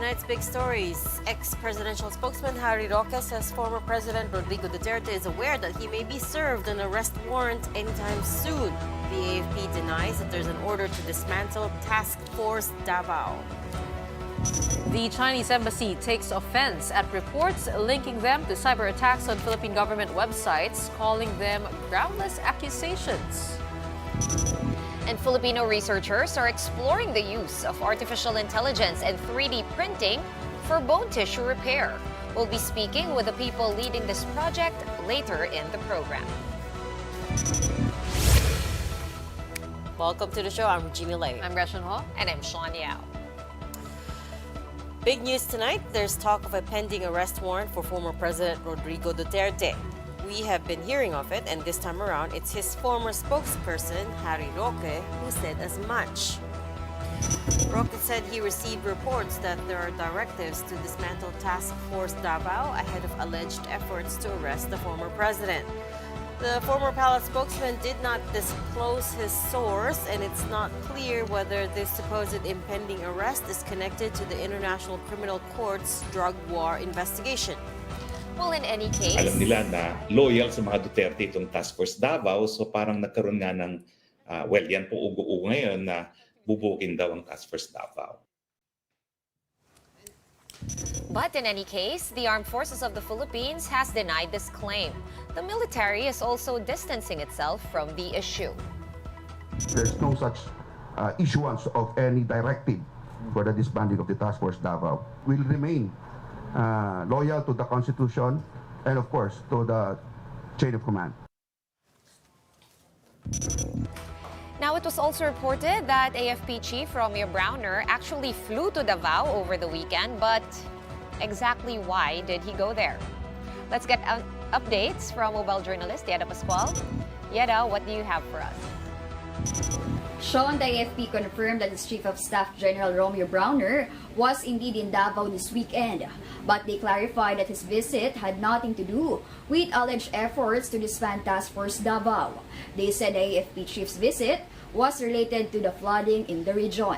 tonight's big stories. Ex-presidential spokesman Harry Roque says former President Rodrigo Duterte is aware that he may be served an arrest warrant anytime soon. The AFP denies that there's an order to dismantle Task Force Davao. The Chinese embassy takes offense at reports linking them to cyber attacks on Philippine government websites, calling them groundless accusations. And Filipino researchers are exploring the use of artificial intelligence and 3D printing for bone tissue repair. We'll be speaking with the people leading this project later in the program. Welcome to the show. I'm Regina. I'm Gretchen. And I'm Shawn. Big news tonight. There's talk of a pending arrest warrant for former President Rodrigo Duterte. We have been hearing of it, and this time around, it's his former spokesperson, Harry Roque, who said as much. Roque said he received reports that there are directives to dismantle Task Force Davao ahead of alleged efforts to arrest the former president. The former palace spokesman did not disclose his source, and it's not clear whether this supposed impending arrest is connected to the International Criminal Court's drug war investigation. Well, in any case, alam nila na loyal sa mga Duterte itong Task Force Davao, so parang nagkaroon nga ng, yan po ugo-ugo ngayon na bubukin daw ang Task Force Davao. But in any case, the Armed Forces of the Philippines has denied this claim. The military is also distancing itself from the issue. There's no such issuance of any directive for the disbanding of the Task Force Davao. We'll remain loyal to the Constitution and, of course, to the chain of command. Now, it was also reported that AFP Chief Romeo Browner actually flew to Davao over the weekend, but exactly why did he go there? Let's get updates from mobile journalist Yeda Pascual. Yeda, what do you have for us? Shawn, the AFP confirmed that its Chief of Staff General Romeo Browner was indeed in Davao this weekend, but they clarified that his visit had nothing to do with alleged efforts to disband Task Force Davao. They said the AFP Chief's visit was related to the flooding in the region.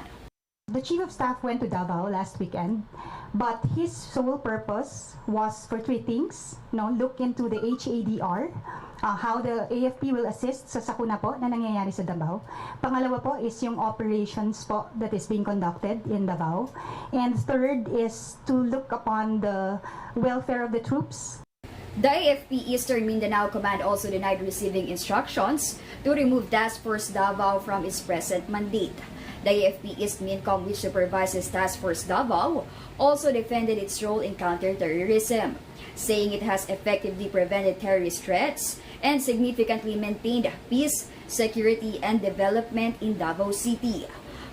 The Chief of Staff went to Davao last weekend, but his sole purpose was for three things. Look into the HADR, how the AFP will assist sa sakuna po na nangyayari sa Davao. Pangalawa po is yung operations po that is being conducted in Davao. And third is to look upon the welfare of the troops. The AFP Eastern Mindanao Command also denied receiving instructions to remove Task Force Davao from its present mandate. The AFP East Mincom, which supervises Task Force Davao, also defended its role in counterterrorism, saying it has effectively prevented terrorist threats and significantly maintained peace, security, and development in Davao City.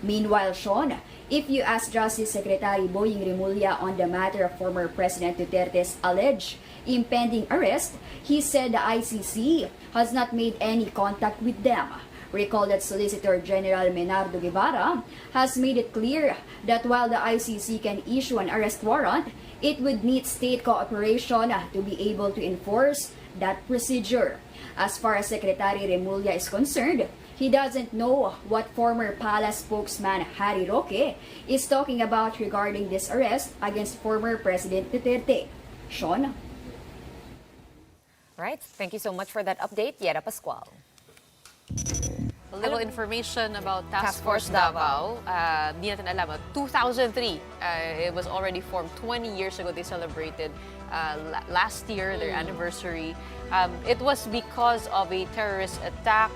Meanwhile, Shawn, if you ask Justice Secretary Boying Remulla on the matter of former President Duterte's alleged impending arrest, he said the ICC has not made any contact with them. Recall that Solicitor General Menardo Guevara has made it clear that while the ICC can issue an arrest warrant, it would need state cooperation to be able to enforce that procedure. As far as Secretary Remulla is concerned, he doesn't know what former palace spokesman Harry Roque is talking about regarding this arrest against former President Duterte. Shawn? Right, thank you so much for that update, Yeda Pascual. A little information about Task Force Davao. Di natin alam. 2003, it was already formed. 20 years ago, they celebrated last year, their anniversary. It was because of a terrorist attack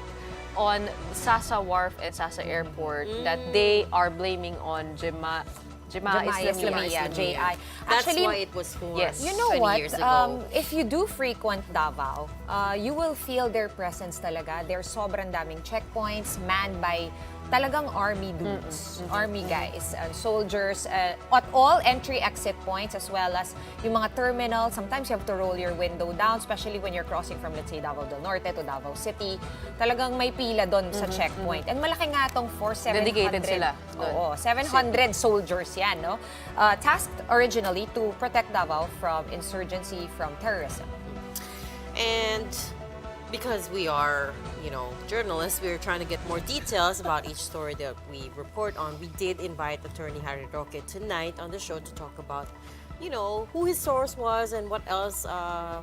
on Sasa Wharf and Sasa Airport that they are blaming on Jemaah Islamiyah, JI. That's why it was formed. Yes. You know 20 what? years ago. If you do frequent Davao, you will feel their presence talaga. There's sobrang daming checkpoints manned by talagang army dudes, army guys, soldiers, at all entry-exit points as well as yung mga terminals. Sometimes you have to roll your window down, especially when you're crossing from, let's say, Davao del Norte to Davao City. Talagang may pila doon sa checkpoint. And malaki nga itong 700. Dedicated sila. Oo, 700 soldiers yan, no? Tasked originally to protect Davao from insurgency, from terrorism. And Because we are, journalists, we're trying to get more details about each story that we report on. We did invite attorney Harry Roque tonight on the show to talk about, who his source was and what else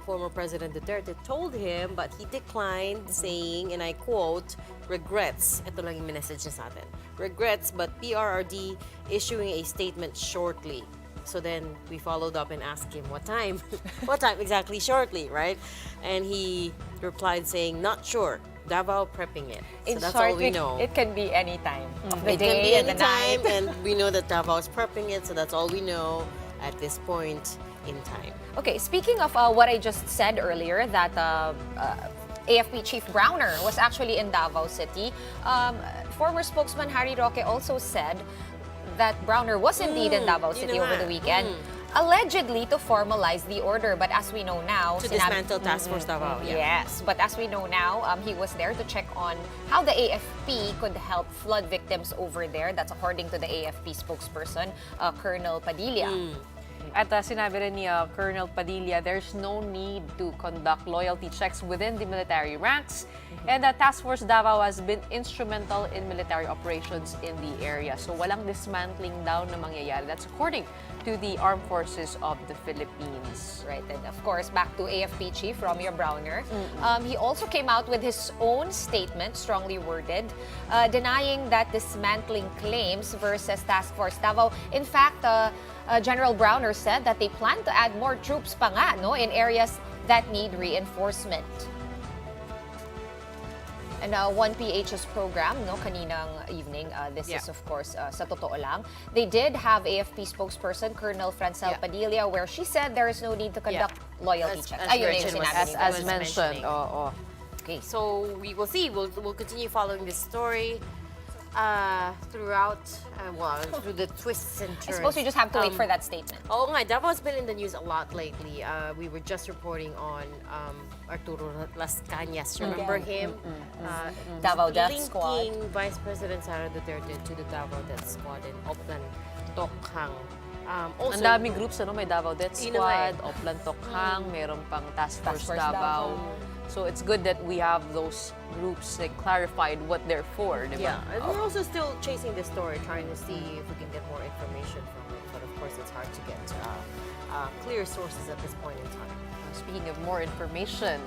former President Duterte told him, but he declined, saying, and I quote, regrets. Ito lang yung message niya sa atin. Regrets, but PRRD issuing a statement shortly. So then we followed up and asked him what time, what time exactly shortly, right? And he replied saying, not sure. Davao prepping it. So In that's short, all we know. it can be any time of the It can be day and any the night. time, and we know that Davao is prepping it, so that's all we know at this point in time. Okay, speaking of what I just said earlier, that AFP Chief Browner was actually in Davao City, former spokesman Harry Roque also said that Browner was indeed in Davao yun City na over nga. the weekend, allegedly to formalize the order. But as we know now, To dismantle Task Force Davao. Yeah. Yes, but as we know now, he was there to check on how the AFP could help flood victims over there. That's according to the AFP spokesperson, Colonel Padilla. At sinabi rin ni Colonel Padilla, there's no need to conduct loyalty checks within the military ranks, and that Task Force Davao has been instrumental in military operations in the area. So walang dismantling down na mangyayari. That's according to the Armed Forces of the Philippines. Right, and of course, back to AFP Chief Romeo Browner. He also came out with his own statement, strongly worded, denying that dismantling claims versus Task Force Davao. In fact, General Browner said that they plan to add more troops pa nga, no, in areas that need reinforcement. And 1PH's program, no, kaninang evening, this is of course sa totoo lang. They did have AFP spokesperson Colonel Francel Padilla, where she said there is no need to conduct loyalty checks. As Ayun Gretchen yung was- sinabi As niya. mentioned, mentioning. Okay. So we will see. We'll continue following this story throughout, through the twists and I turns. suppose we just have to wait for that statement. Oo nga, Davao's been in the news a lot lately. We were just reporting on Arturo Las Cañas. Remember him? Davao Death Squad. Linking Vice President Sara Duterte to the Davao Death Squad in Oplan, Tokhang. Also, ang daming groups, may Davao Death Yun na nga Squad, Oplan Tokhang, meron pang Task Force Davao. So it's good that we have those groups clarified what they're for, di ba? Yeah, and we're also still chasing this story, trying to see if we can get more information from it. But of course, it's hard to get clear sources at this point in time. Speaking of more information,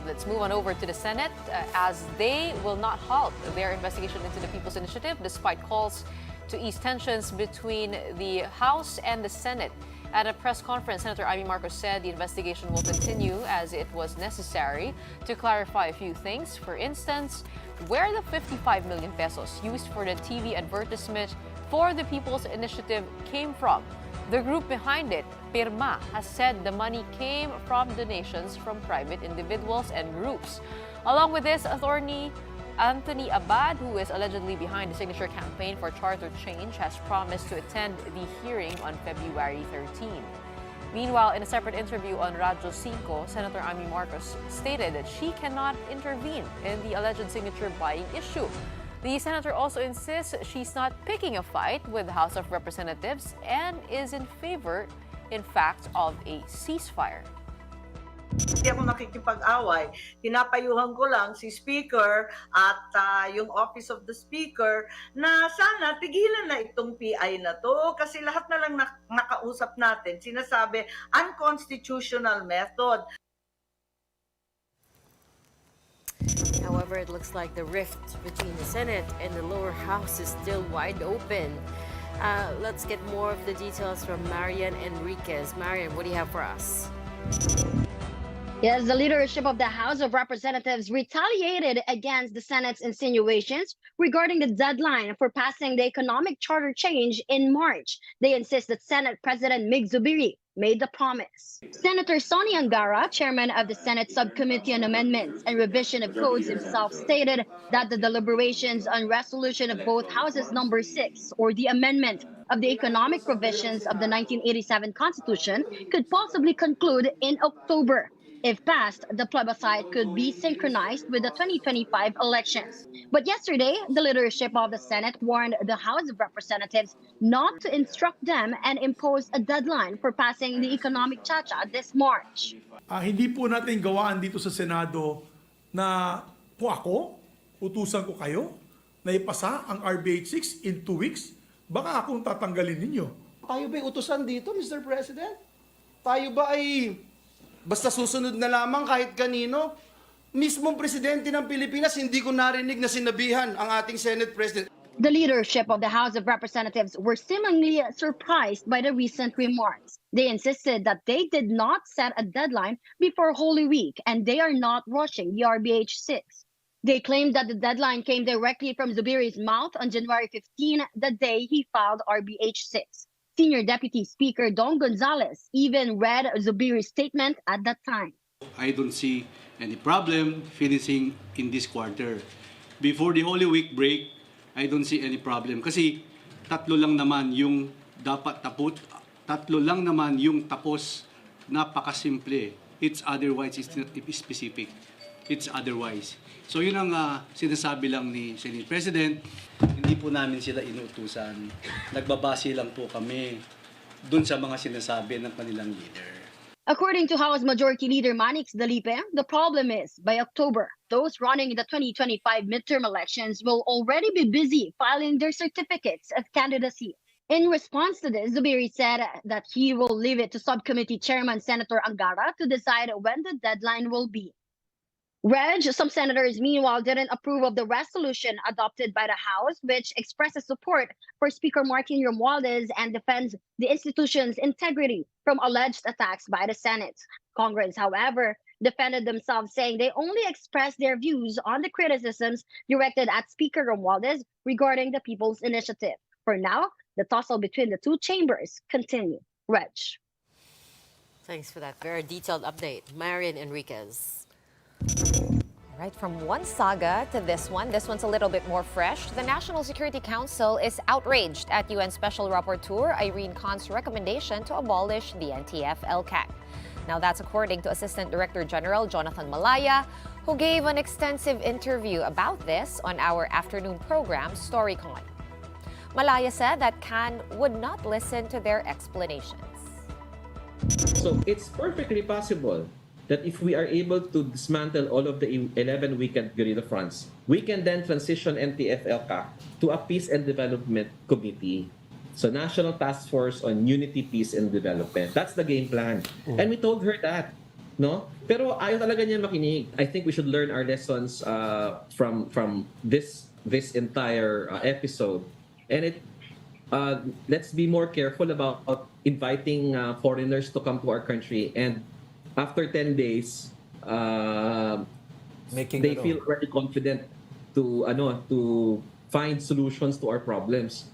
let's move on over to the Senate as they will not halt their investigation into the People's Initiative despite calls to ease tensions between the House and the Senate. At a press conference, Senator Amy Marcos said the investigation will continue as it was necessary to clarify a few things. For instance, where the 55 million pesos used for the TV advertisement for the People's Initiative came from. The group behind it, Pirma, has said the money came from donations from private individuals and groups. Along with this, attorney Anthony Abad, who is allegedly behind the signature campaign for charter change, has promised to attend the hearing on February 13. Meanwhile, in a separate interview on Radyo 5, Senator Amy Marcos stated that she cannot intervene in the alleged signature buying issue. The senator also insists she's not picking a fight with the House of Representatives and is in favor, in fact, of a ceasefire. Hindi ako nakikipag-away. Pinapayuhan ko lang si Speaker at yung Office of the Speaker na sana tigilan na itong PI na to kasi lahat na lang nakausap natin. Sinasabi, unconstitutional method. However, it looks like the rift between the Senate and the lower house is still wide open. Let's get more of the details from Erwin Enriquez. Marian, what do you have for us? Yes, the leadership of the House of Representatives retaliated against the Senate's insinuations regarding the deadline for passing the economic charter change in March. They insist that Senate President Mig Zubiri made the promise. Senator Sonny Angara, chairman of the Senate Subcommittee on Amendments and Revision of Codes himself, stated that the deliberations on resolution of both houses number 6, or the amendment of the economic provisions of the 1987 Constitution, could possibly conclude in October. If passed, the plebiscite could be synchronized with the 2025 elections. But yesterday, the leadership of the Senate warned the House of Representatives not to instruct them and impose a deadline for passing the economic chacha this March. Hindi po natin gawaan dito sa Senado na kung ako, utusan ko kayo na ipasa ang RBH 6 in 2 weeks, baka akong tatanggalin ninyo. Tayo ba'y utusan dito, Mr. President? Tayo ba ay basta susunod na lamang kahit kanino? Mismong presidente ng Pilipinas, hindi ko narinig na sinabihan ang ating Senate President. The leadership of the House of Representatives were seemingly surprised by the recent remarks. They insisted that they did not set a deadline before Holy Week and they are not rushing the RBH 6. They claimed that the deadline came directly from Zubiri's mouth on January 15, the day he filed RBH 6. Senior Deputy Speaker Don Gonzales even read Zubiri's statement at that time. I don't see any problem finishing in this quarter. Before the Holy Week break, I don't see any problem. Kasi tatlo lang naman yung dapat tatlo lang naman yung tapos, napakasimple. It's otherwise, it's not specific. It's otherwise. So yun ang sinasabi lang ni Senate President. Hindi po namin sila inuutusan. Nagbabase lang po kami dun sa mga sinasabi ng kanilang leader. According to House Majority Leader Manix Dalipe, the problem is, by October, those running the 2025 midterm elections will already be busy filing their certificates of candidacy. In response to this, Zubiri said that he will leave it to Subcommittee Chairman Senator Angara to decide when the deadline will be. Some senators, meanwhile, didn't approve of the resolution adopted by the House, which expresses support for Speaker Martin Romualdez and defends the institution's integrity from alleged attacks by the Senate. Congress, however, defended themselves, saying they only expressed their views on the criticisms directed at Speaker Romualdez regarding the People's Initiative. For now, the tussle between the two chambers continue. Reg. Thanks for that very detailed update. Erwin Enriquez. Right, from one saga to this one's a little bit more fresh. The National Security Council is outraged at UN Special Rapporteur Irene Khan's recommendation to abolish the NTF-LCAC. Now that's according to Assistant Director General Jonathan Malaya, who gave an extensive interview about this on our afternoon program, StoryCon. Malaya said that Khan would not listen to their explanations. So it's perfectly possible that if we are able to dismantle all of the 11 weekend guerrilla fronts, we can then transition NTF-LCAC to a Peace and Development Committee. So National Task Force on Unity, Peace and Development. That's the game plan. And we told her that, no? Pero ayaw talaga niya makinig. I think we should learn our lessons from this entire episode. And let's be more careful about inviting foreigners to come to our country, and after 10 days, they feel very confident to find solutions to our problems.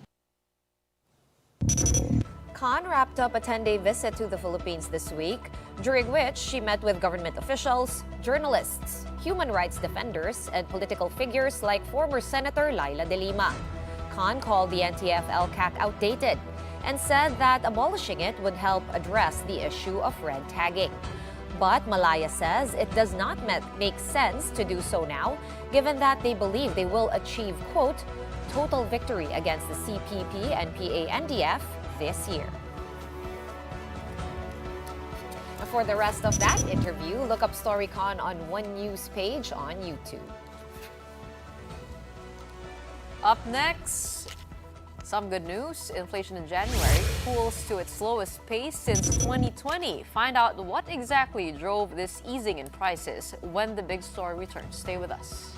Khan wrapped up a 10-day visit to the Philippines this week, during which she met with government officials, journalists, human rights defenders, and political figures like former Senator Laila de Lima. Khan called the NTF-LCAC outdated and said that abolishing it would help address the issue of red tagging. But Malaya says it does not make sense to do so now, given that they believe they will achieve, quote, total victory against the CPP and PANDF this year. For the rest of that interview, look up StoryCon on One News page on YouTube. Up next, some good news. Inflation in January cools to its lowest pace since 2020. Find out what exactly drove this easing in prices when the big story returns. Stay with us.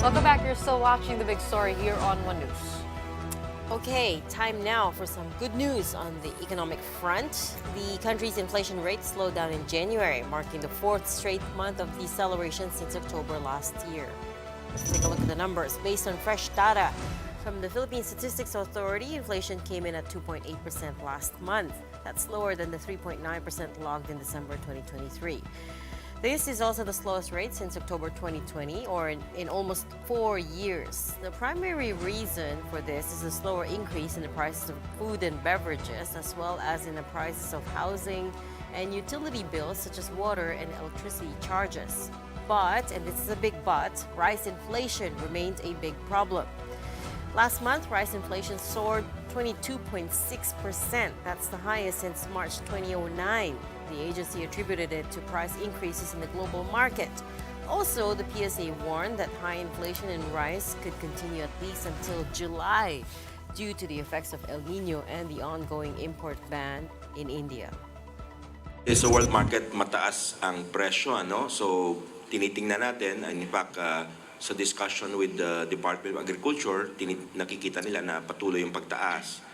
Welcome back. You're still watching The Big Story here on One News. Okay, time now for some good news on the economic front. The country's inflation rate slowed down in January, marking the fourth straight month of deceleration since October last year. Let's take a look at the numbers. Based on fresh data from the Philippine Statistics Authority, inflation came in at 2.8% last month. That's lower than the 3.9% logged in December 2023. This is also the slowest rate since October 2020, or in almost 4 years. The primary reason for this is a slower increase in the prices of food and beverages, as well as in the prices of housing and utility bills such as water and electricity charges. But, and this is a big but, rice inflation remains a big problem. Last month, rice inflation soared 22.6%. That's the highest since March 2009. The agency attributed it to price increases in the global market. Also, the PSA warned that high inflation in rice could continue at least until July due to the effects of El Nino and the ongoing import ban in India. Sa world market, mataas ang presyo, ano? So, tinitingnan natin, in fact, sa discussion with the Department of Agriculture, nakikita nila na patuloy yung pagtaas.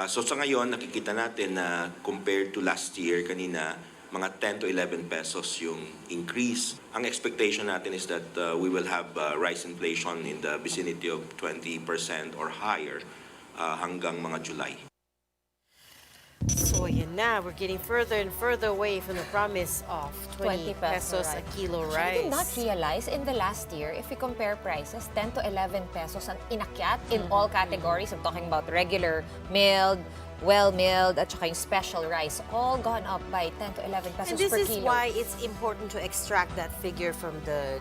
So sa ngayon, nakikita natin na compared to last year, kanina, mga 10 to 11 pesos yung increase. Ang expectation natin is that we will have rice inflation in the vicinity of 20% or higher hanggang mga July. So yun na, we're getting further and further away from the promise of 20 pesos a kilo rice. I did not realize in the last year, if we compare prices, 10 to 11 pesos ang inakyat in all categories. I'm talking about regular, milled, well-milled, at saka yung special rice, all gone up by 10 to 11 pesos per kilo. And this is why it's important to extract that figure from the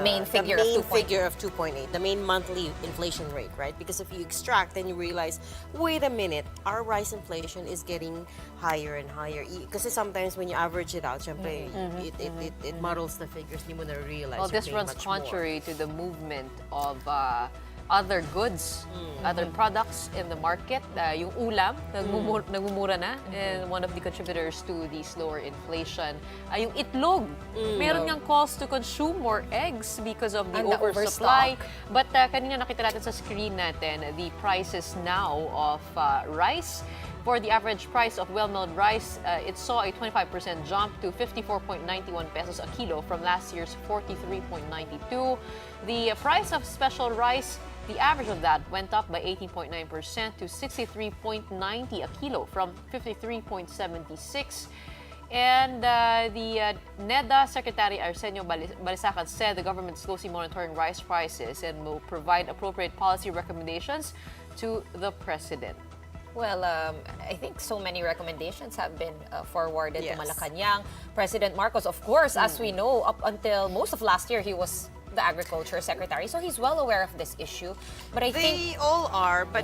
main figure of 2.8, the main monthly inflation rate, right? Because if you extract, then you realize, wait a minute, our rice inflation is getting higher and higher. Because sometimes when you average it out, syempre, it muddles the figures. Hindi mo na realize. Well, this runs contrary to the movement of other goods, other products in the market. Yung ulam, nagmumura na. And one of the contributors to the slower inflation, yung itlog. Meron ngang calls to consume more eggs because of the oversupply. But kanina nakita natin sa screen natin, the prices now of rice. For the average price of well-milled rice, it saw a 25% jump to 54.91 pesos a kilo from last year's 43.92. The price of special rice, the average of that went up by 18.9% to 63.90 a kilo from 53.76. And the NEDA Secretary Arsenio Balisacan said the government is closely monitoring rice prices and will provide appropriate policy recommendations to the President. Well, I think so many recommendations have been forwarded to Malacanang. President Marcos, of course, as we know, up until most of last year, he was the Agriculture Secretary, so he's well aware of this issue. But I think they all are, but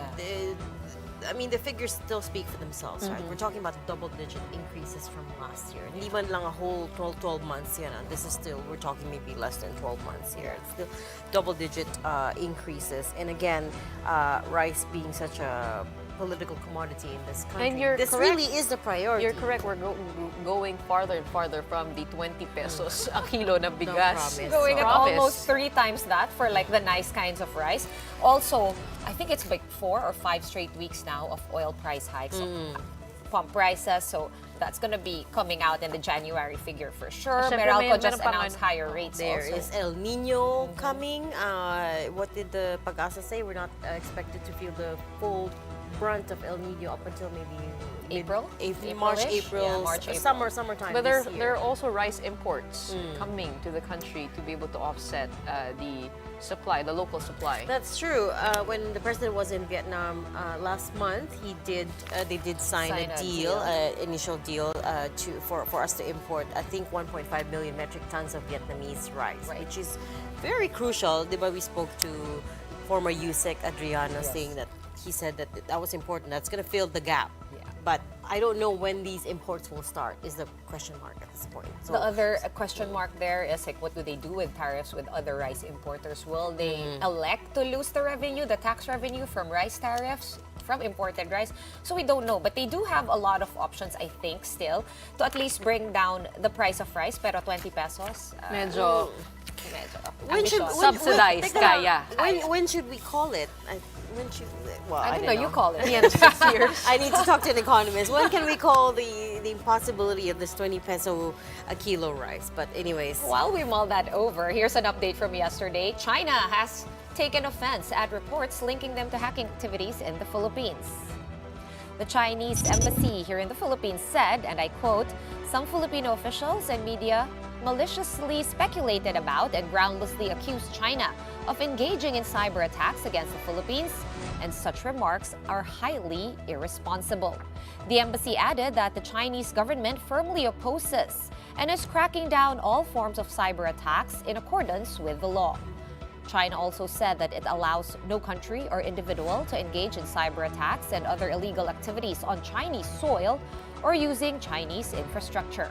I mean, the figures still speak for themselves, right? We're talking about double-digit increases from last year. Hindi man lang a whole 12 months yan. This is still, we're talking maybe less than 12 months here. It's still double-digit increases. And again, rice being such a political commodity in this country. And this correct. really is the priority. You're correct. We're going farther and farther from the 20 pesos a kilo na bigas. Going at almost 3 times that for like the nice kinds of rice. Also, I think it's like 4 or 5 straight weeks now of oil price hikes. Pump prices, so that's going to be coming out in the January figure for sure. Meralco just announced higher rates There also. is El Nino coming. What did the Pag-asa say? We're not expected to feel the full brunt of El Nino up until maybe April? March, April, Yeah, March, April. summertime. But this there year. are also rice imports coming to the country to be able to offset the supply, the local supply. That's true. When the president was in Vietnam last month, they did sign a deal, initial deal for us to import, I think, 1.5 million metric tons of Vietnamese rice, which is very crucial. Diba, we spoke to former USEC Adriano saying that he said that was important. That's going to fill the gap. But I don't know when these imports will start is the question mark at this point. So, the other question mark there is like, what do they do with tariffs with other rice importers? Will they elect to lose the revenue, the tax revenue from rice tariffs, from imported rice? So we don't know. But they do have a lot of options, I think, still, to at least bring down the price of rice. Pero 20 pesos, Medyo When should Subsidized, teka lang. kaya. When should we call it? When should well, I don't know, you call it. At the end of 6 years. I need to talk to an economist. When can we call the possibility of this 20 peso a kilo rice? But anyways, While we mull that over, here's an update from yesterday. China has taken offense at reports linking them to hacking activities in the Philippines. The Chinese embassy here in the Philippines said, and I quote, "Some Filipino officials and media maliciously speculated about and groundlessly accused China of engaging in cyber attacks against the Philippines, and such remarks are highly irresponsible." The embassy added that the Chinese government firmly opposes and is cracking down all forms of cyber attacks in accordance with the law. China also said that it allows no country or individual to engage in cyber attacks and other illegal activities on Chinese soil or using Chinese infrastructure.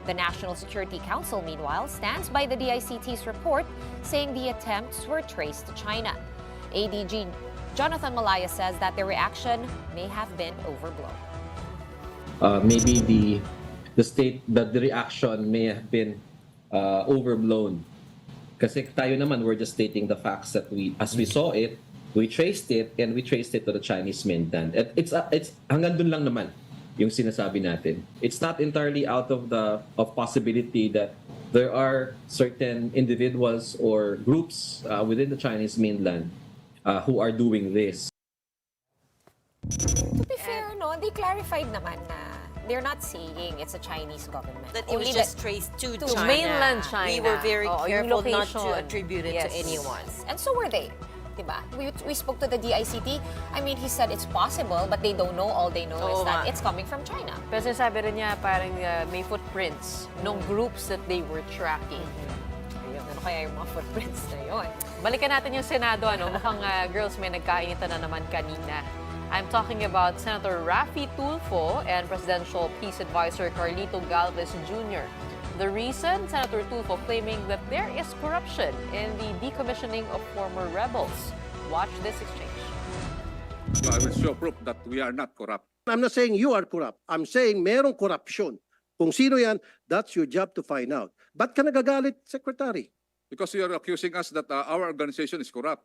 The National Security Council, meanwhile, stands by the DICT's report, saying the attempts were traced to China. ADG Jonathan Malaya says that the reaction may have been overblown. Maybe the reaction may have been overblown. Kasi tayo naman, we're just stating the facts that as we saw it, we traced it, and we traced it to the Chinese mainland. It's hanggang dun lang naman yung sinasabi natin. It's not entirely out of possibility that there are certain individuals or groups within the Chinese mainland who are doing this. To be fair, no, they clarified naman na they're not saying it's a Chinese government. that it was just traced to China. mainland China. We were very Oo, yung careful not to location. attribute it to Yes. anyone. And so were they. Diba? We spoke to the DICT. I mean, he said it's possible, but they don't know. All they know is Oo that nga. it's coming from China. Pero sinasabi rin niya parang may footprints nung groups that they were tracking. Ayun, ano kaya yung mga footprints na yun? Balikan natin yung Senado. Mukhang girls may nagkainitan na naman kanina. I'm talking about Senator Raffy Tulfo and Presidential Peace Advisor Carlito Galvez Jr. The reason, Senator Tulfo claiming that there is corruption in the decommissioning of former rebels. Watch this exchange. I will show proof that we are not corrupt. I'm not saying you are corrupt. I'm saying merong corruption. Kung sino yan, that's your job to find out. Ba't ka nagagalit, Secretary? Because you are accusing us that our organization is corrupt.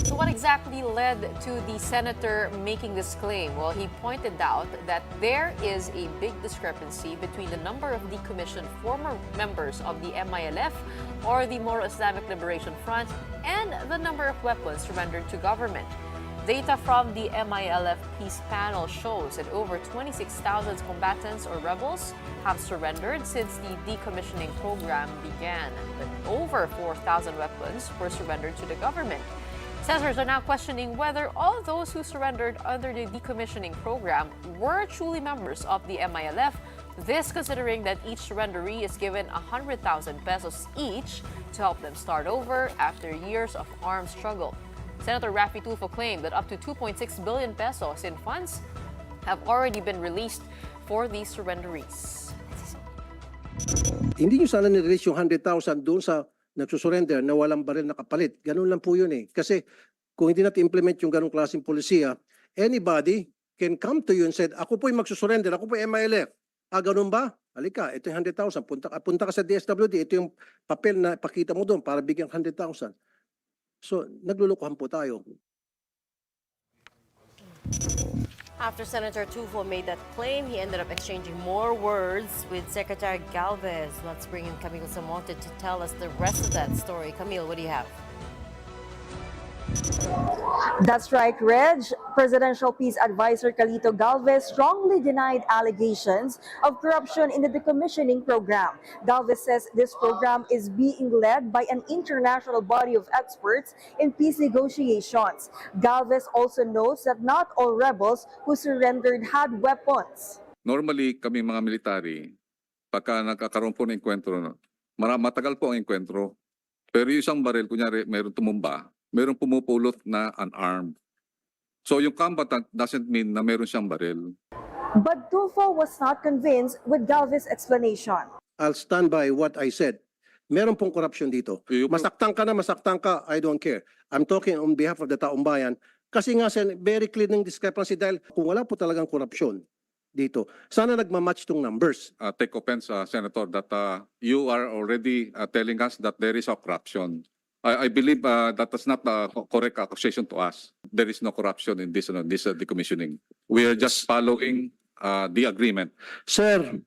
So what exactly led to the senator making this claim? Well, he pointed out that there is a big discrepancy between the number of decommissioned former members of the MILF or the Moro Islamic Liberation Front and the number of weapons surrendered to government. Data from the MILF Peace Panel shows that over 26,000 combatants or rebels have surrendered since the decommissioning program began, but over 4,000 weapons were surrendered to the government. Senators are now questioning whether all those who surrendered under the decommissioning program were truly members of the MILF. This considering that each surrenderee is given 100,000 pesos each to help them start over after years of armed struggle. Senator Raffy Tulfo claimed that up to 2.6 billion pesos in funds have already been released for these surrenderees. Hindi nyo sana nirelease yung 100,000 doon sa nagsusurrender na walang baril na kapalit. Ganun lang po yun eh. Kasi kung hindi natin implement yung ganung klaseng polisiya, anybody can come to you and said, ako po yung magsusurrender, ako po yung MILF. Ganun ba? Halika, ito yung 100,000. Punta ka sa DSWD, ito yung papel na pakita mo doon para bigyan 100,000. So, naglulukuhan po tayo. After Senator Tulfo made that claim, he ended up exchanging more words with Secretary Galvez. Let's bring in Camille Samonte to tell us the rest of that story. Camille, what do you have? That's right, Reg. Presidential Peace Advisor Carlito Galvez strongly denied allegations of corruption in the decommissioning program. Galvez says this program is being led by an international body of experts in peace negotiations. Galvez also notes that not all rebels who surrendered had weapons. Normally, kami mga military, pagka nagkakaroon po ng enkwentro, matagal po ang enkwentro. Pero yung isang baril, kunyari, mayroong tumumba, mayroong pumupulot na unarmed. So yung combatant doesn't mean na mayroon siyang baril. But Tulfo was not convinced with Galvez's explanation. I'll stand by what I said. Meron pong corruption dito. Masaktan ka, I don't care. I'm talking on behalf of the taong bayan. Kasi nga, very clear ng discrepancy dahil kung wala po talagang korupsyon, dito. Sana nagmamatch tong numbers. Take offense, Senator, that you are already telling us that there is a corruption. I believe that is not a correct accusation to us. There is no corruption in this decommissioning. We are just following the agreement. Sir,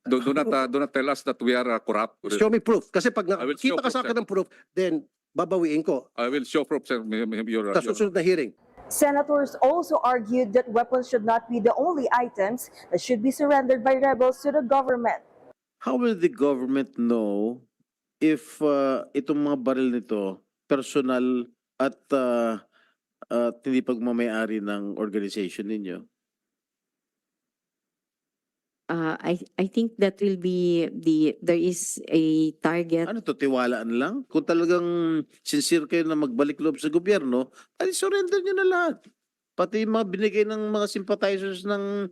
Do not tell us that we are corrupt. show me proof. Kasi pag I will show nakita ka sa proof, akin ng proof, then babawiin ko I will show proof, sir. sa susunod na hearing. Senators also argued that weapons should not be the only items that should be surrendered by rebels to the government. How will the government know if itong mga baril nito personal at hindi pagmamayari ng organization ninyo? I think that will be there is a target. Ano to, tiwalaan lang? Kung talagang sincere kayo na magbalik loob sa gobyerno, ay surrender nyo na lahat. Pati yung mga binigay ng mga sympathizers ng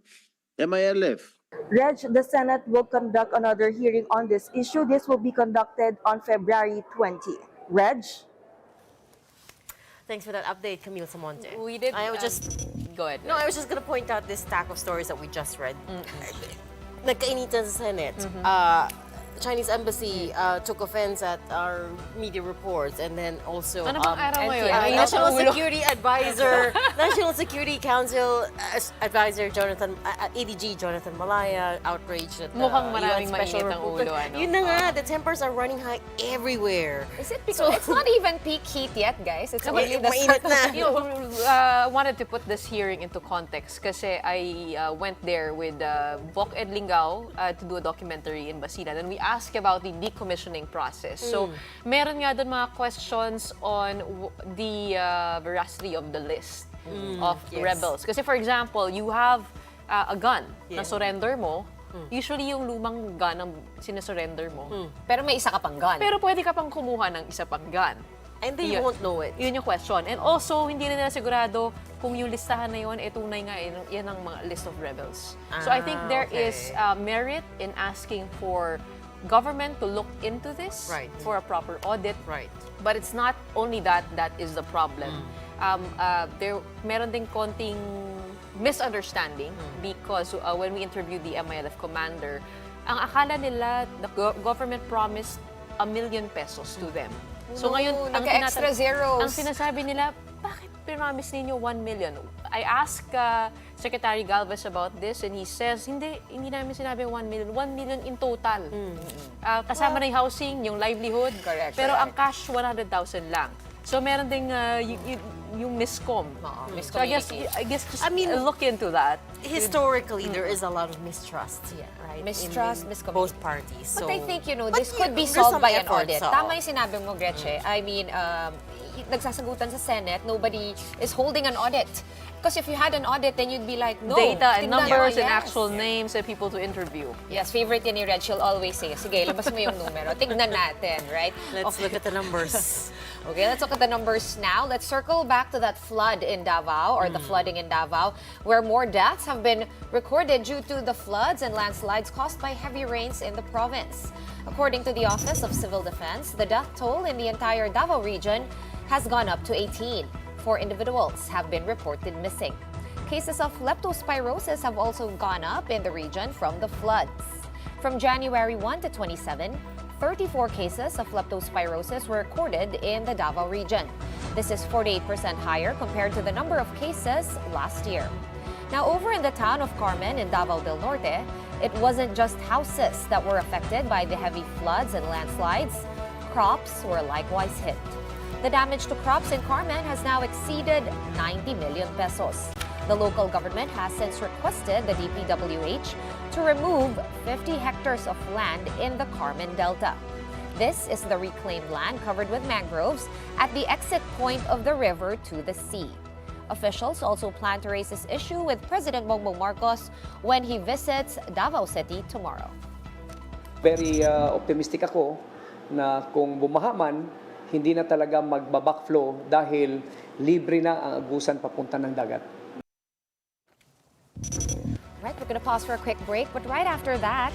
MILF. Reg, the Senate will conduct another hearing on this issue. This will be conducted on February 20. Reg? Thanks for that update, Camille Samonte. We did. I was just Go ahead. No, I was just gonna point out this stack of stories that we just read. Nagkainitan sa Senate. Chinese embassy took offense at our media reports, and then also Ano bang araw ngayon? NTI, Ay, National nasa ulo. Security Advisor, National Security Council Advisor ADG Jonathan Malaya outraged at Mukhang maraming UN Special mainit ang Rapporteur. ulo, ano? Yun na nga, the tempers are running high everywhere. Is it because it's not even peak heat yet, guys? It's only the mainit na. You know, wanted to put this hearing into context kasi I went there with Bok Ed Lingao to do a documentary in Basilan, and we asked about the decommissioning process. So, meron nga doon mga questions on the veracity of the list of rebels. Kasi for example, you have a gun na surrender mo, usually yung lumang gun ang sinasurrender mo. Pero may isa ka pang gun. Pero pwede ka pang kumuha ng isa pang gun. And they won't know it. Yun yung question. And also, hindi na nila sigurado kung yung listahan na yun, tunay nga, yan ang mga list of rebels. So I think there is merit in asking for government to look into this for a proper audit. But it's not only that is the problem. Meron ding konting misunderstanding because when we interviewed the MILF commander, ang akala nila, the government promised 1 million pesos to them. So ngayon, nagka-extra zeros. Ang sinasabi nila, bakit promise ninyo 1 million? I asked Secretary Galvez about this and he says, hindi namin sinabi 1 million. 1 million in total. Kasama na yung housing, yung livelihood. Correct. Pero ang cash, 100,000 lang. So meron ding yung miscom. So I guess just look into that. Historically, there is a lot of mistrust. Right? Mistrust, in both parties. But So, I think, this could be there's solved some by an effort, audit. so. Tama yung sinabi mo, Gretchen. I mean, nagsasagutan sa Senate, nobody is holding an audit. Because if you had an audit, then you'd be like, no. Data and tingnan mo, numbers and yes. actual names and people to interview. Yes, favorite yan ni Red. She'll always say, sige, labas mo yung numero. Tignan natin, right? Let's look at the numbers. Okay, let's look at the numbers now. Let's circle back to that flood in Davao, or the flooding in Davao, where more deaths have been recorded due to the floods and landslides caused by heavy rains in the province. According to the Office of Civil Defense, the death toll in the entire Davao region has gone up to 18. 4 individuals have been reported missing. Cases of leptospirosis have also gone up in the region from the floods. From January 1 to 27, 34 cases of leptospirosis were recorded in the Davao region. This is 48% higher compared to the number of cases last year. Now, over in the town of Carmen in Davao del Norte, it wasn't just houses that were affected by the heavy floods and landslides. Crops were likewise hit. The damage to crops in Carmen has now exceeded 90 million pesos. The local government has since requested the DPWH to remove 50 hectares of land in the Carmen Delta. This is the reclaimed land covered with mangroves at the exit point of the river to the sea. Officials also plan to raise this issue with President Bongbong Marcos when he visits Davao City tomorrow. Very optimistic ako na kung bumaha man, hindi na talaga magba-backflow dahil libre na ang agusan papunta ng dagat. Right, we're going to pause for a quick break, but right after that,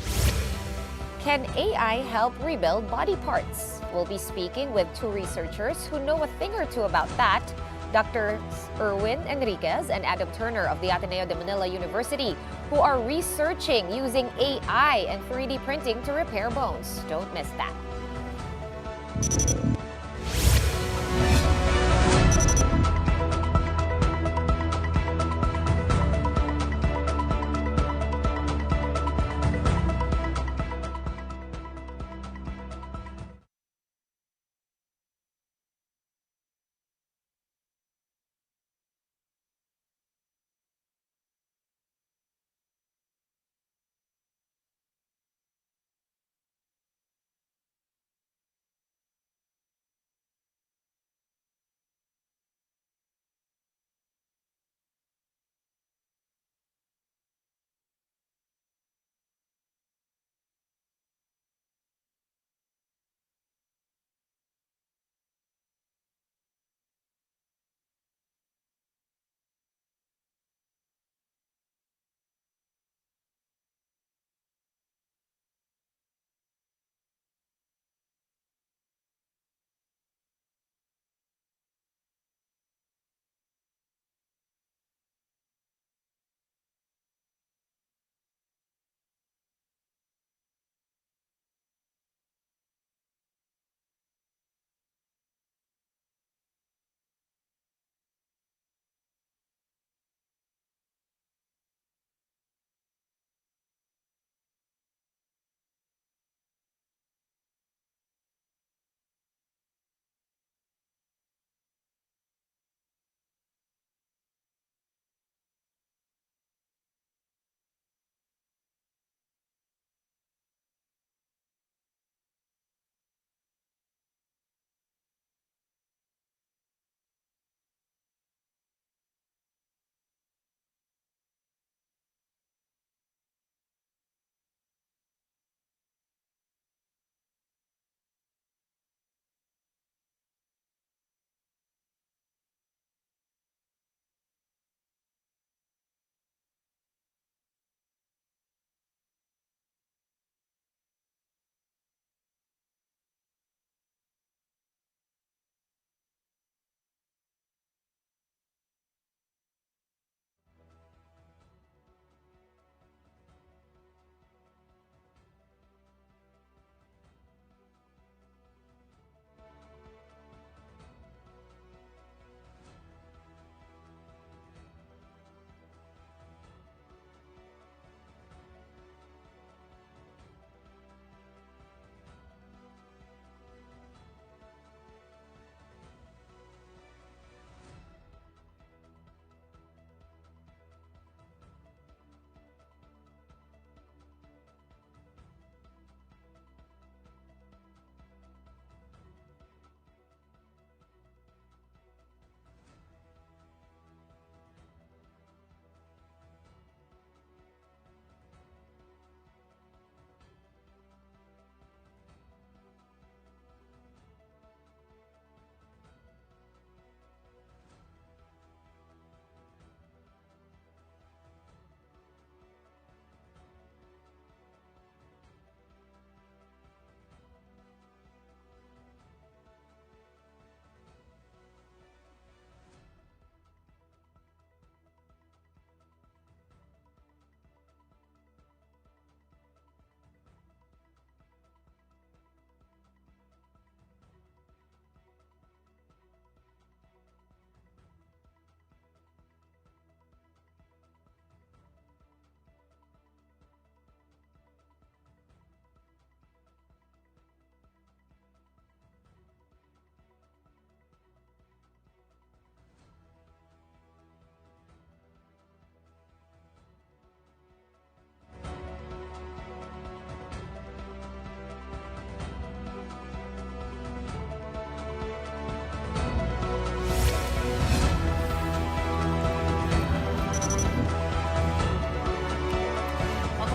can AI help rebuild body parts? We'll be speaking with 2 researchers who know a thing or two about that Dr. Erwin Enriquez and Adam Turner of the Ateneo de Manila University, who are researching using AI and 3D printing to repair bones. Don't miss that.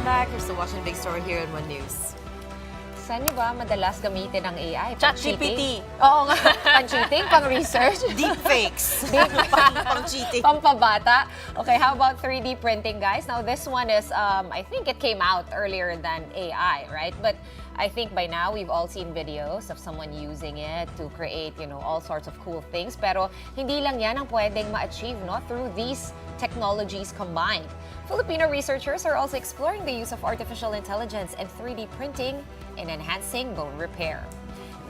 Back. You're still watching Big Story here in One News. Saan niyo ba madalas gamitin ng AI? ChatGPT. Oo nga. Pang-cheating, pang-research. Deepfakes. Pang-cheating. Pampabata. Okay, how about 3D printing, guys? Now, this one is, I think it came out earlier than AI, right? But I think by now, we've all seen videos of someone using it to create, all sorts of cool things. Pero hindi lang yan ang pwedeng ma-achieve, no? Through these technologies combined. Filipino researchers are also exploring the use of artificial intelligence and 3D printing in enhancing bone repair.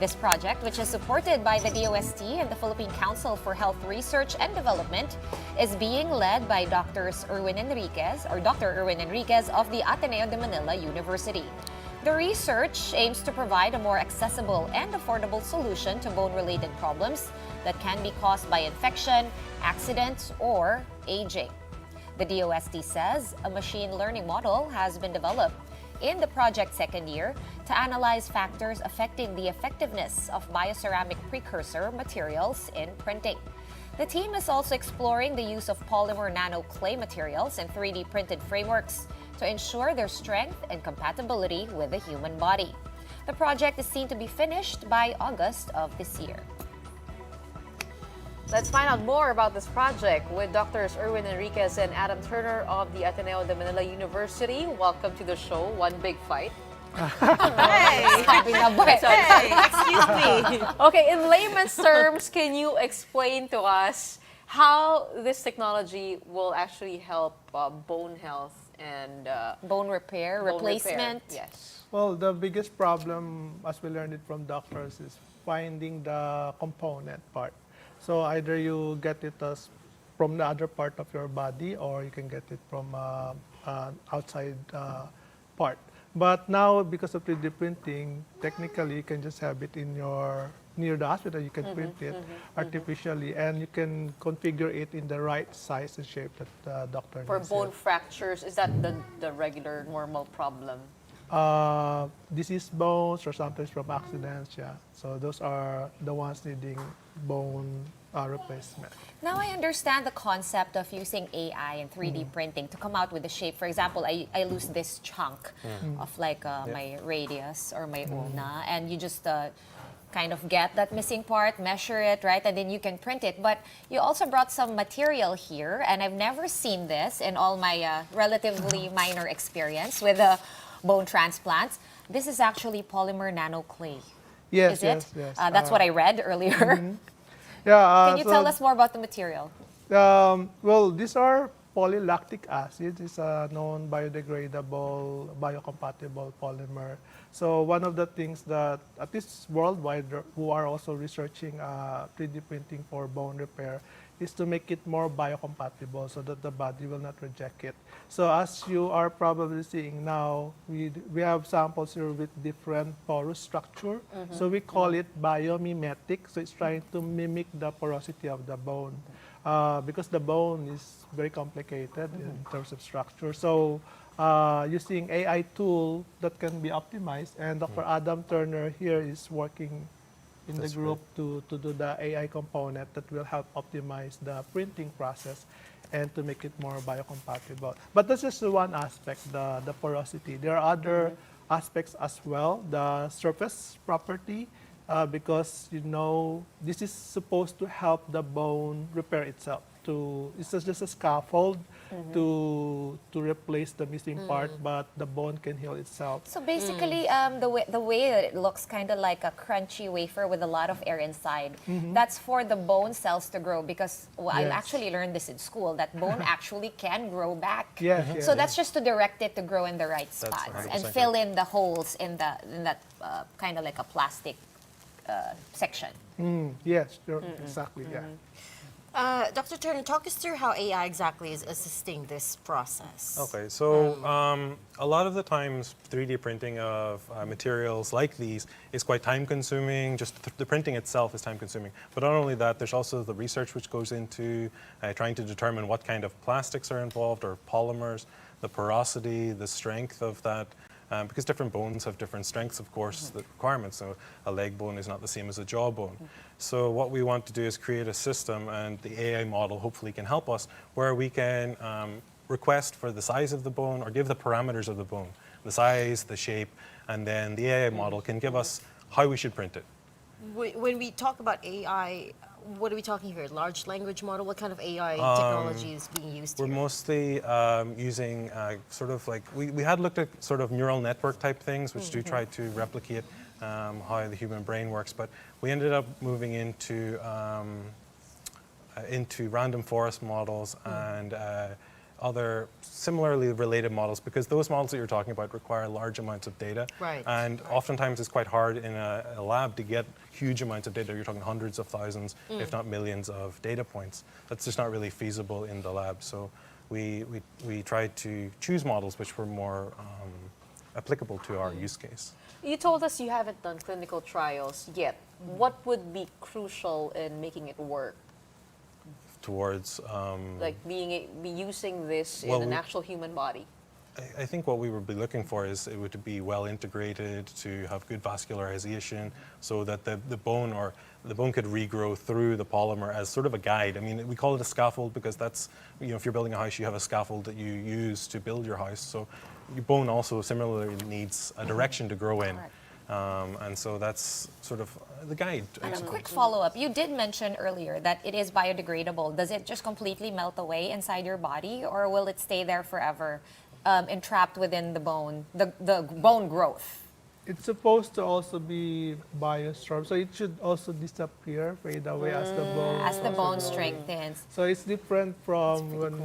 This project, which is supported by the DOST and the Philippine Council for Health Research and Development, is being led by Dr. Erwin Enriquez of the Ateneo de Manila University. The research aims to provide a more accessible and affordable solution to bone-related problems that can be caused by infection, accidents, or aging. The DOST says a machine learning model has been developed in the project's second year to analyze factors affecting the effectiveness of bioceramic precursor materials in printing. The team is also exploring the use of polymer nano clay materials and 3D printed frameworks to ensure their strength and compatibility with the human body. The project is seen to be finished by August of this year. Let's find out more about this project with Drs. Erwin Enriquez and Adam Turner of the Ateneo de Manila University. Welcome to the show, One Big Fight. Hey, excuse me. Okay, in layman's terms, can you explain to us how this technology will actually help bone health and bone repair, replacement? Yes. Well, the biggest problem, as we learned it from doctors, is finding the component part. So either you get it from the other part of your body, or you can get it from an outside part. But now, because of 3D printing, technically you can just have it near the hospital. You can print it artificially, and you can configure it in the right size and shape that the doctor For needs. bone fractures, is that the regular, normal problem? Diseased bones, or sometimes from accidents, yeah. So those are the ones needing bone replacement. Now I understand the concept of using AI and 3D printing to come out with the shape. For example, I lose this chunk of my radius or my ulna, and you just kind of get that missing part, measure it, right? And then you can print it. But you also brought some material here, and I've never seen this in all my relatively minor experience with bone transplants. This is actually polymer nano clay. Yes, is it? yes. That's what I read earlier. Yeah. Can you tell us more about the material? Well, these are polylactic acid. It's a known biodegradable, biocompatible polymer. So one of the things that, at least worldwide, who are also researching 3D printing for bone repair, is to make it more biocompatible so that the body will not reject it. So as you are probably seeing now, we have samples here with different porous structure. So we call it biomimetic. So it's trying to mimic the porosity of the bone. Because the bone is very complicated in terms of structure. So using AI tool that can be optimized, and Dr. Adam Turner here is working in the group to do the AI component that will help optimize the printing process and to make it more biocompatible. But that's just one aspect, the porosity. There are other aspects as well, the surface property, because this is supposed to help the bone repair itself. It's just a scaffold to replace the missing part, but the bone can heal itself. So basically, the way that it looks kind of like a crunchy wafer with a lot of air inside, that's for the bone cells to grow, because I actually learned this in school, that bone actually can grow back. So that's just to direct it to grow in the right spots and fill in the holes in that kind of like a plastic section. Yes, exactly, yeah. Dr. Turner, talk us through how AI exactly is assisting this process. Okay, so a lot of the times 3D printing of materials like these is quite time-consuming. Just the printing itself is time-consuming. But not only that, there's also the research which goes into trying to determine what kind of plastics are involved or polymers, the porosity, the strength of that. Because different bones have different strengths, of course, the requirements. So a leg bone is not the same as a jaw bone. So what we want to do is create a system, and the AI model hopefully can help us, where we can request for the size of the bone or give the parameters of the bone. the size, the shape, and then the AI model can give us how we should print it. When we talk about AI, what are we talking here? Large language model? What kind of AI technology is being used We're here? mostly using sort of like, we had looked at sort of neural network type things, which do try to replicate how the human brain works, but we ended up moving into random forest models and other similarly related models, because those models that you're talking about require large amounts of data. Right. And oftentimes it's quite hard in a lab to get huge amounts of data. You're talking hundreds of thousands, if not millions of data points. That's just not really feasible in the lab. So we tried to choose models which were more applicable to our use case. You told us you haven't done clinical trials yet. What would be crucial in making it work? Towards Like be using this Well, in an actual human body? I think what we would be looking for is it would be well integrated, to have good vascularization, so that the bone could regrow through the polymer as sort of a guide. I mean, we call it a scaffold because that's, if you're building a house, you have a scaffold that you use to build your house. So your bone also similarly needs a direction to grow in. And so that's sort of the guide. And a quick follow-up. You did mention earlier that it is biodegradable. Does it just completely melt away inside your body, or will it stay there forever, entrapped within the bone, the bone growth? It's supposed to also be bioabsorbed, so it should also disappear, fade away as the bone. As the bone strengthens. So it's different from when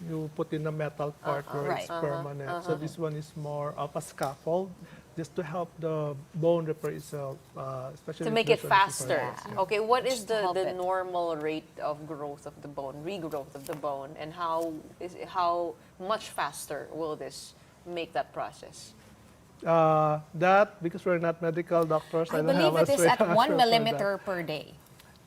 you put in a metal part where right. it's permanent. So this one is more of a scaffold, just to help the bone repair itself, especially To make it faster. Yeah. Okay, what is to help the it. normal rate of growth of the bone, regrowth of the bone, and how much faster will this make that process? That, because we're not medical doctors, I don't believe have it is at answer 1 for millimeter per day.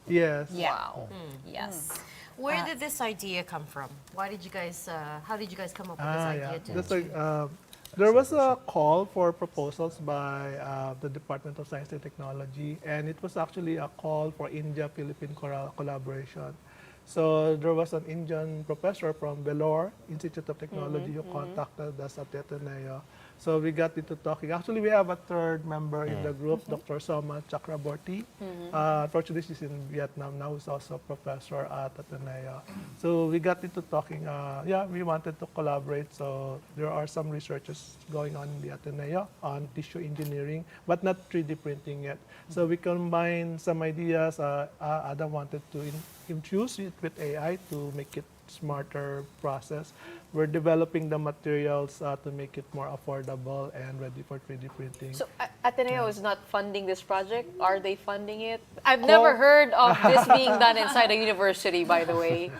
that. Yes. Yeah. Wow. Yes. Where did this idea come from? Why did you guys, how did you guys come up with this idea? There was a call for proposals by the Department of Science and Technology, and it was actually a call for India-Philippine collaboration. So there was an Indian professor from Vellore Institute of Technology who contacted us at Ateneo. So we got into talking. Actually, we have a third member in the group, Dr. Soma Chakraborty. Unfortunately, she's in Vietnam now. She's also a professor at Ateneo. So we got into talking. We wanted to collaborate. So there are some researches going on in the Ateneo on tissue engineering, but not 3D printing yet. So we combined some ideas. Adam wanted to infuse it with AI to make it smarter process. We're developing the materials to make it more affordable and ready for 3D printing. So Ateneo is not funding this project? Are they funding it? I've never heard of this being done inside a university, by the way.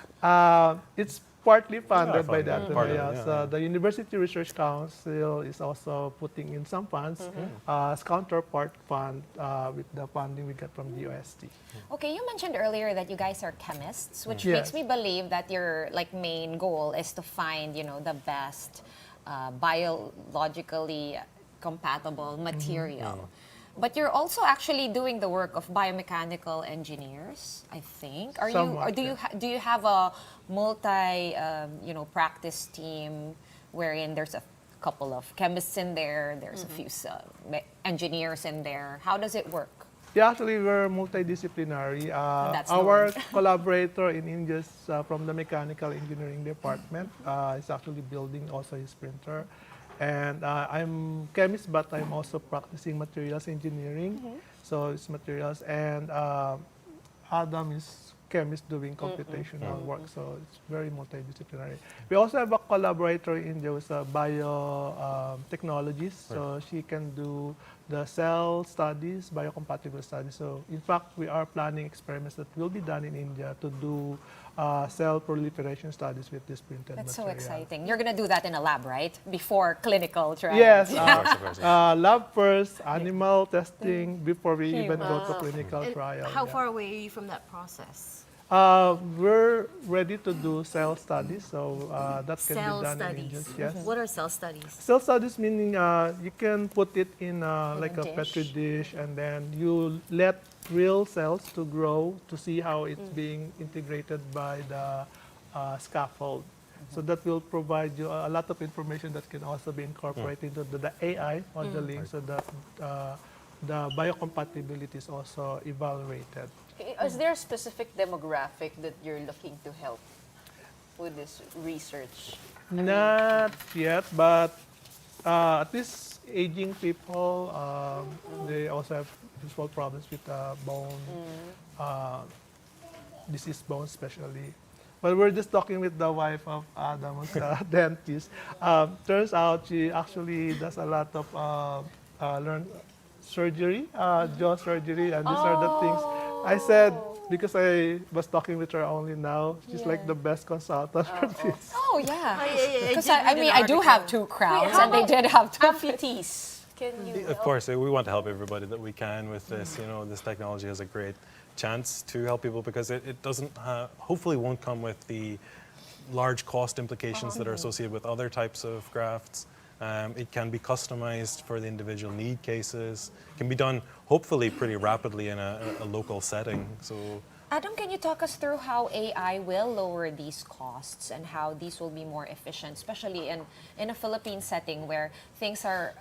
It's partly funded by the Partly, Ateneo. So the University Research Council is also putting in some funds as counterpart fund with the funding we get from the UST. Okay, you mentioned earlier that you guys are chemists, which Yes. makes me believe that your main goal is to find, the best biologically compatible material. But you're also actually doing the work of biomechanical engineers, I think. Are Somewhat, you? Or do you have a multi, practice team wherein there's a couple of chemists in there, there's a few engineers in there? How does it work? Yeah, actually, we're multidisciplinary. That's Our collaborator in India is from the mechanical engineering department. He's actually building also his printer. And I'm chemist, but I'm also practicing materials engineering. So it's materials. And Adam is chemist doing computational work. So it's very multidisciplinary. We also have a collaborator in India who's a biotechnologist. So she can do the cell studies, biocompatible studies. So in fact, we are planning experiments that will be done in India to do cell proliferation studies with this printed That's material. so exciting. You're going to do that in a lab, right? Before clinical trials. Yes, lab first, animal testing before we even go to clinical trial. How far away are you from that process? We're ready to do cell studies, so that can be done in India. Yes. What are cell studies? Cell studies meaning you can put it in like a dish? petri dish, and then you let real cells to grow to see how it's being integrated by the scaffold. So that will provide you a lot of information that can also be incorporated into the AI modeling, so that the biocompatibility is also evaluated. Is there a specific demographic that you're looking to help with this research? Not yet, but at least aging people, they also have small problems with bone, diseased bones especially. But we're just talking with the wife of Adam, who's a dentist. Turns out she actually does a lot of surgery, jaw surgery, and these are the things. I said, because I was talking with her only now, she's like the best consultant for this. Oh, yeah. Because I did read an I do article. have 2 crowns, and they did have 2 amputees. Can you Of course, we want to help everybody that we can with this. You know, this technology has a great chance to help people because it doesn't, hopefully won't come with the large cost implications that are associated with other types of grafts. It can be customized for the individual need cases. It can be done hopefully pretty rapidly in a local setting. So Adam, can you talk us through how AI will lower these costs and how these will be more efficient, especially in a Philippine setting where things are,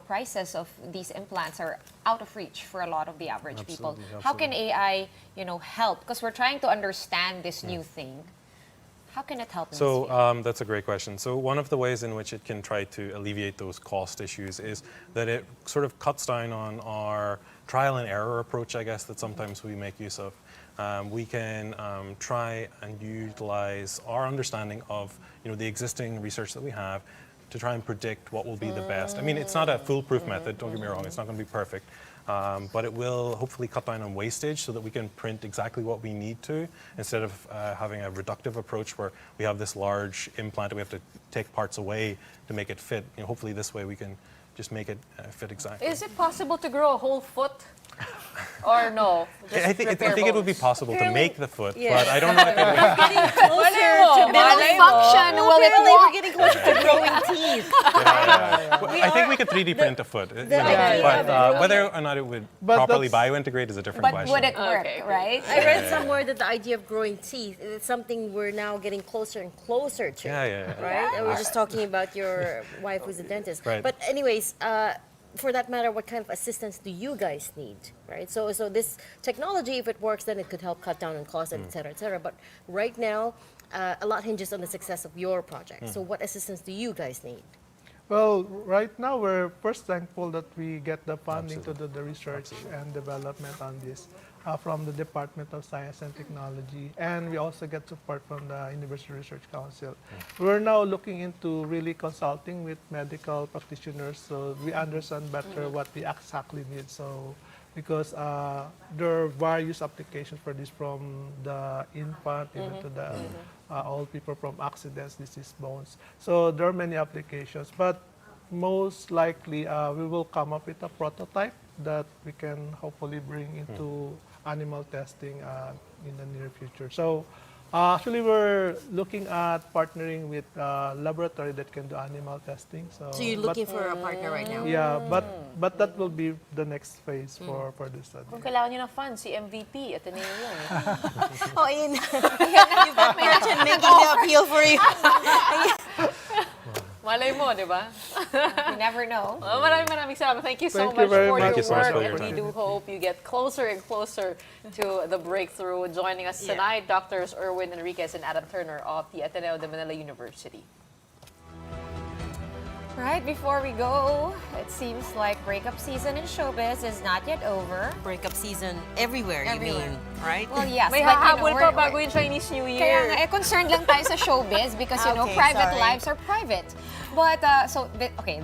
prices of these implants are out of reach for a lot of the average people. How can AI, help? Because we're trying to understand this new thing. How can it help in this field? That's a great question. So one of the ways in which it can try to alleviate those cost issues is that it sort of cuts down on our trial and error approach, I guess, that sometimes we make use of. We can try and utilize our understanding of the existing research that we have to try and predict what will be the best. I mean, it's not a foolproof method, don't get me wrong, it's not going to be perfect. But it will hopefully cut down on wastage so that we can print exactly what we need to instead of having a reductive approach where we have this large implant and we have to take parts away to make it fit. Hopefully this way we can just make it fit exactly. Is it possible to grow a whole foot? Or no? I think it would be possible to make the foot, Yeah. but I don't know if it would. Getting closer to Malay function. Will it Apparently, we're walk? getting closer to growing teeth. Well, I think we could 3D print a foot, idea but whether or not it would But properly that's- biointegrate is a different But question. would it work, right? I read somewhere that the idea of growing teeth is something we're now getting closer and closer to. Yeah. Right? And we're just talking about your wife who's a dentist. Right. But anyways, for that matter, what kind of assistance do you guys need, right? So this technology, if it works, then it could help cut down on costs, and et cetera, et cetera. But right now, a lot hinges on the success of your project. So what assistance do you guys need? Well, right now we're first thankful that we get the funding to do the research and development on this from the Department of Science and Technology, and we also get support from the University Research Council. We're now looking into really consulting with medical practitioners so we understand better what we exactly need. So, because there are various applications for this, from the infant even to the old people, from accidents, diseased bones. So there are many applications, but most likely we will come up with a prototype that we can hopefully bring into animal testing in the near future. So actually we're looking at partnering with a laboratory that can do animal testing. So you're looking for a partner right now? Yeah, but that will be the next phase for the study. Kung kailangan nyo ng funds, si MVP, Ateneo yun. Oh, Ian. You've got Gretchen making the appeal for you. Malay mo, di ba? You never know. Maraming salamat. Thank you so Thank you much very for much. your Thank you so much work. for And your we time. do hope you get closer and closer to the breakthrough. Joining us tonight, Doctors Erwin Enriquez and Adam Turner of the Ateneo de Manila University. Right, before we go, it seems like breakup season in showbiz is not yet over. Breakup season everywhere, you mean, right? Well, yes, May but hahabol pa bago yung Chinese New Kaya nga, Year. concerned lang tayo sa showbiz because, Okay, private sorry. lives are private. But,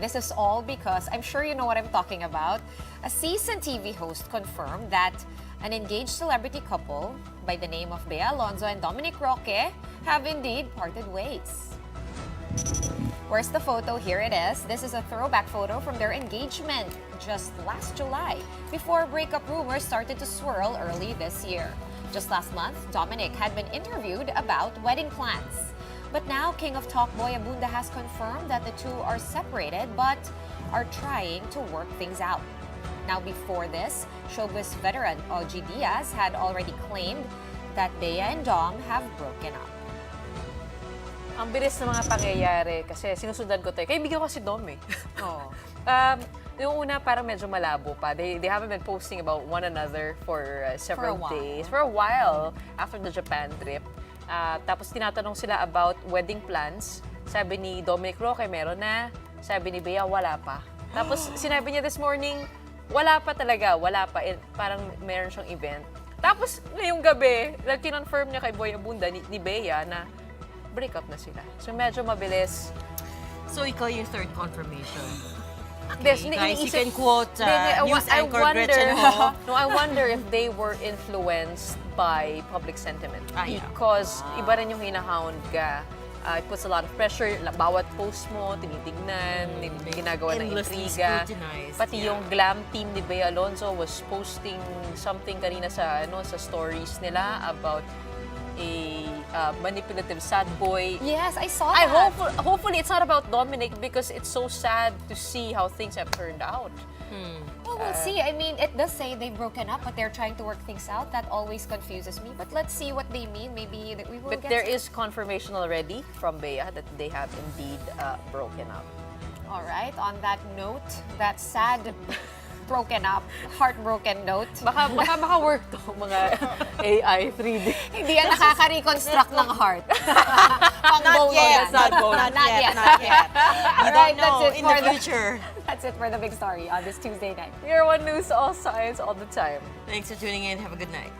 this is all because I'm sure you know what I'm talking about. A seasoned TV host confirmed that an engaged celebrity couple by the name of Bea Alonzo and Dominic Roque have indeed parted ways. Where's the photo? Here it is. This is a throwback photo from their engagement just last July, before breakup rumors started to swirl early this year. Just last month, Dominic had been interviewed about wedding plans. But now, King of Talk Boy Abunda has confirmed that the two are separated but are trying to work things out. Now, before this, showbiz veteran OG Diaz had already claimed that Bea and Dom have broken up. Ang bilis ng mga pangyayari kasi sinusundan ko tayo. Kaibigan ko si Dom eh. Oo. Yung una parang medyo malabo pa. They haven't been posting about one another for several days. For a while after the Japan trip. Tapos tinatanong sila about wedding plans. Sabi ni Dominic Roque, meron na. Sabi ni Bea, wala pa. Tapos sinabi niya this morning, wala pa talaga, wala pa. Parang meron siyang event. Tapos ngayong gabi, kinonfirm niya kay Boy Abunda ni Bea na breakup na sila. So medyo mabilis. So ikaw yung third confirmation. Yes, Guys, you can quote news anchor Gretchen. No, I wonder if they were influenced by public sentiment. Because iba rin yung hinahound ka. It puts a lot of pressure. Bawat post mo, tinitignan, ginagawa ng Endlessly intriga. scrutinized, Pati yung glam team ni Bea Alonzo was posting something kanina sa stories nila about a manipulative sad boy. Yes, I saw that. Hopefully it's not about Dominic because it's so sad to see how things have turned out. Well, we'll see. I mean, it does say they've broken up, but they're trying to work things out. That always confuses me. But let's see what they mean. Maybe we will But get... there is confirmation already from Bea that they have indeed broken up. All right, on that note, that sad broken up, heartbroken note. Baka maka-work to, mga AI 3D. Hindi yan nakaka-reconstruct ng heart. Not yet. Not yet. You don't know in the future. That's it for the big story on this Tuesday night. Year One News, all science, all the time. Thanks for tuning in. Have a good night.